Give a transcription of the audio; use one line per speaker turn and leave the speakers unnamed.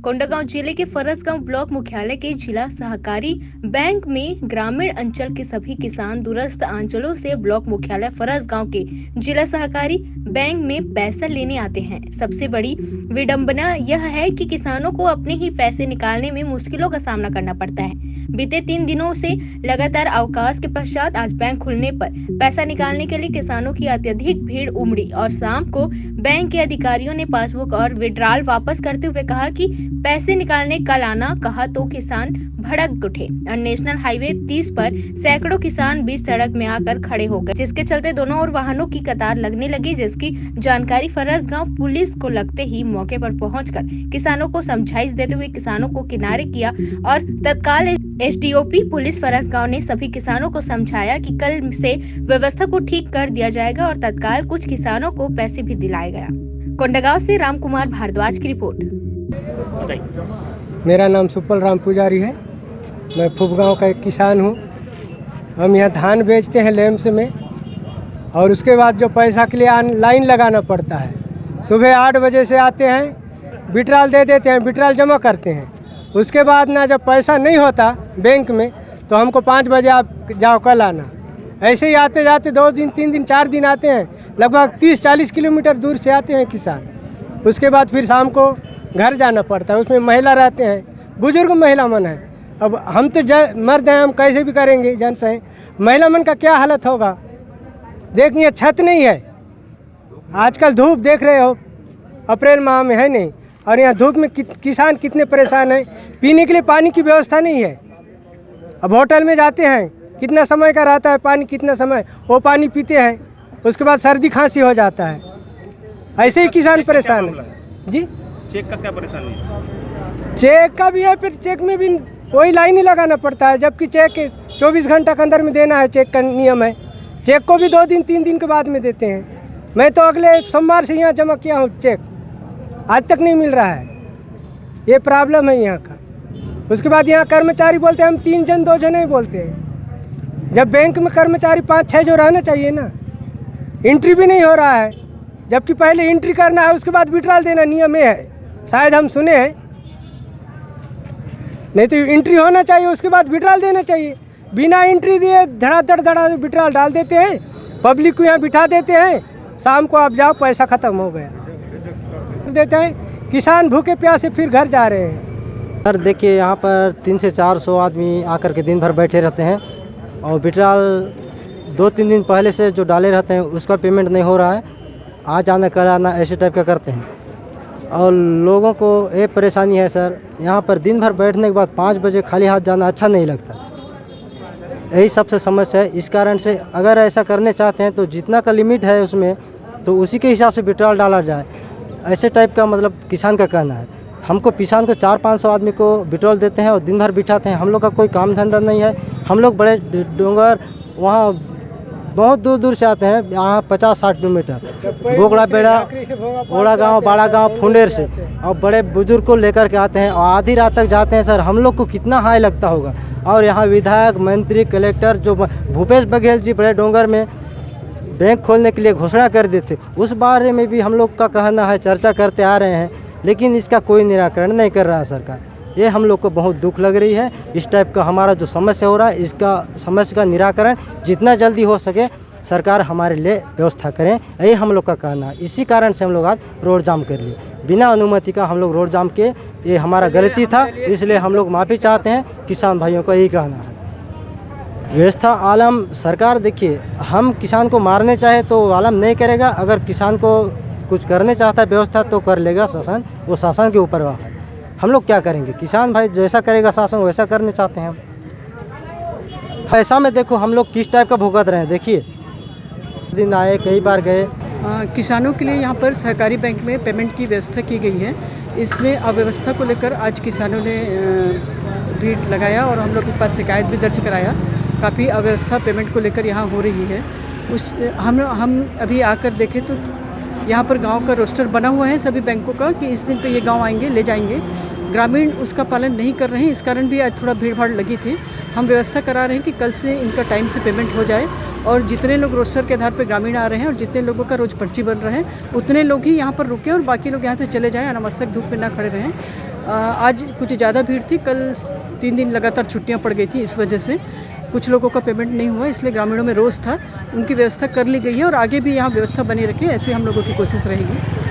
कोंडागांव जिले के फरसगांव ब्लॉक मुख्यालय के जिला सहकारी बैंक में ग्रामीण अंचल के सभी किसान दूरस्थ अंचलों से ब्लॉक मुख्यालय फरसगांव के जिला सहकारी बैंक में पैसा लेने आते हैं। सबसे बड़ी विडंबना यह है कि किसानों को अपने ही पैसे निकालने में मुश्किलों का सामना करना पड़ता है। बीते 3 दिनों से लगातार अवकाश के पश्चात आज बैंक खुलने पर पैसा निकालने के लिए किसानों की अत्यधिक भीड़ उमड़ी और शाम को बैंक के अधिकारियों ने पासबुक और विड्रॉल वापस करते हुए कहा कि पैसे निकालने कल आना कहा तो किसान भड़क उठे और नेशनल हाईवे 30 पर सैकड़ों किसान बीच सड़क में आकर खड़े हो गए, जिसके चलते दोनों ओर वाहनों की कतार लगने लगी, जिसकी जानकारी फरसगांव पुलिस को लगते ही मौके पर पहुंचकर किसानों को समझाइश देते हुए किसानों को किनारे किया और तत्काल एसडीओपी पुलिस फरसगांव ने सभी किसानों को समझाया कि कल से व्यवस्था को ठीक कर दिया जाएगा और तत्काल कुछ किसानों को पैसे भी दिलाया गया। कोंडागांव से राम कुमार भारद्वाज की रिपोर्ट।
मेरा नाम सुपल राम पुजारी है। मैं फुफगांव का एक किसान हूँ। हम यहाँ धान बेचते हैं लेम्स में और उसके बाद जो पैसा के लिए लाइन लगाना पड़ता है। सुबह 8 बजे से आते हैं, विड्रॉल दे देते हैं, विड्रॉल जमा करते हैं। उसके बाद ना जब पैसा नहीं होता बैंक में तो हमको 5 बजे आप जाओ कल आना। ऐसे ही आते जाते 2 दिन 3 दिन 4 दिन आते हैं, लगभग 30-40 किलोमीटर दूर से आते हैं किसान। उसके बाद फिर शाम को घर जाना पड़ता है। उसमें महिला रहते हैं, बुजुर्ग महिला मन है। अब हम तो मर्द हैं, हम कैसे भी करेंगे, जन से महिला मन का क्या हालत होगा। देखिए छत नहीं है, आजकल धूप देख रहे हो, अप्रैल माह में है नहीं, और यहाँ धूप में किसान कितने परेशान हैं। पीने के लिए पानी की व्यवस्था नहीं है। अब होटल में जाते हैं, कितना समय का रहता है पानी, कितना समय वो पानी पीते हैं, उसके बाद सर्दी खांसी हो जाता है। ऐसे ही किसान परेशान है जी।
चेक का क्या परेशानी है?
चेक का भी है, फिर चेक में भी वही लाइन ही लगाना पड़ता है, जबकि चेक 24 घंटा के अंदर में देना है, चेक का नियम है। चेक को भी 2 दिन 3 दिन के बाद में देते हैं। मैं तो अगले सोमवार से यहाँ जमा किया हूँ, चेक आज तक नहीं मिल रहा है। ये प्रॉब्लम है यहाँ का। उसके बाद यहाँ कर्मचारी बोलते हैं हम 3 जन 2 जन नहीं बोलते हैं, जब बैंक में कर्मचारी 5-6 जो रहना चाहिए ना। एंट्री भी नहीं हो रहा है, जबकि पहले एंट्री करना है, उसके बाद विड्रॉल देना नियम है, शायद हम सुने हैं। नहीं तो एंट्री होना चाहिए, उसके बाद विड्रॉल देना चाहिए। बिना एंट्री दिए धड़ाधड़ विड्रॉल डाल देते हैं, पब्लिक को यहाँ बिठा देते हैं। शाम को आप जाओ, पैसा ख़त्म हो गया देते हैं। किसान भूखे प्यासे फिर घर जा रहे हैं।
सर देखिए, यहाँ पर 300 से 400 आदमी आकर के दिन भर बैठे रहते हैं और विड्रॉल 2-3 दिन पहले से जो डाले रहते हैं उसका पेमेंट नहीं हो रहा है। आज आना कल आना ऐसे टाइप का करते हैं और लोगों को ये परेशानी है सर। यहाँ पर दिन भर बैठने के बाद 5 बजे खाली हाथ जाना अच्छा नहीं लगता। यही सबसे समस्या है। इस कारण से अगर ऐसा करने चाहते हैं तो जितना का लिमिट है उसमें तो उसी के हिसाब से विड्रॉल डाला जाए, ऐसे टाइप का मतलब किसान का कहना है। हमको किसान को 400-500 आदमी को विड्रॉल देते हैं और दिन भर बिठाते हैं। हम लोग का कोई काम धंधा नहीं है। हम लोग बड़े डोंगर वहाँ बहुत दूर दूर से आते हैं, यहाँ 50-60 किलोमीटर बोगड़ा बेड़ा, ओड़ा गाँव, बाड़ा गाँव, फुंडेर से, और बड़े बुजुर्ग को लेकर के आते हैं और आधी रात तक जाते हैं। सर हम लोग को कितना हाई लगता होगा। और यहाँ विधायक, मंत्री, कलेक्टर जो भूपेश बघेल जी बड़े डोंगर में बैंक खोलने के लिए घोषणा कर देते, उस बारे में भी हम लोग का कहना है, चर्चा करते आ रहे हैं, लेकिन इसका कोई निराकरण नहीं कर रहा है सरकार। ये हम लोग को बहुत दुख लग रही है। इस टाइप का हमारा जो समस्या हो रहा है, इसका समस्या का निराकरण जितना जल्दी हो सके सरकार हमारे लिए व्यवस्था करें, यही हम लोग का कहना है। इसी कारण से हम लोग आज रोड जाम कर लिए, बिना अनुमति का हम लोग रोड जाम किए। ये हमारा गलती था, इसलिए हम लोग माफ़ी चाहते हैं। किसान भाइयों का यही कहना है। व्यवस्था आलम सरकार, देखिए हम किसान को मारने चाहे तो आलम नहीं करेगा। अगर किसान को कुछ करने चाहता है व्यवस्था तो कर लेगा शासन, वो शासन के ऊपर है। हम लोग क्या करेंगे, किसान भाई जैसा करेगा शासन वैसा करने चाहते हैं हम। ऐसा में देखो हम लोग किस टाइप का भुगत रहे हैं। देखिए दिन आए, कई बार गए।
किसानों के लिए यहाँ पर सहकारी बैंक में पेमेंट की व्यवस्था की गई है। इसमें अव्यवस्था को लेकर आज किसानों ने भीड़ लगाया और हम लोग के पास शिकायत भी दर्ज कराया। काफ़ी अव्यवस्था पेमेंट को लेकर यहाँ हो रही है। हम अभी आकर देखें तो यहाँ पर गांव का रोस्टर बना हुआ है सभी बैंकों का कि इस दिन पे ये गांव आएंगे, ले जाएंगे। ग्रामीण उसका पालन नहीं कर रहे हैं, इस कारण भी आज थोड़ा भीड़ भाड़ लगी थी। हम व्यवस्था करा रहे हैं कि कल से इनका टाइम से पेमेंट हो जाए और जितने लोग रोस्टर के आधार पर ग्रामीण आ रहे हैं और जितने लोगों का रोज़ पर्ची बन रहे हैं उतने लोग ही यहाँ पर रुकें और बाकी लोग यहाँ से चले जाएँ, अनावश्यक धूप में ना खड़े रहें। आज कुछ ज़्यादा भीड़ थी, कल 3 दिन लगातार छुट्टियां पड़ गई थी, इस वजह से कुछ लोगों का पेमेंट नहीं हुआ, इसलिए ग्रामीणों में रोष था। उनकी व्यवस्था कर ली गई है और आगे भी यहाँ व्यवस्था बनी रखे, ऐसे हम लोगों की कोशिश रहेगी।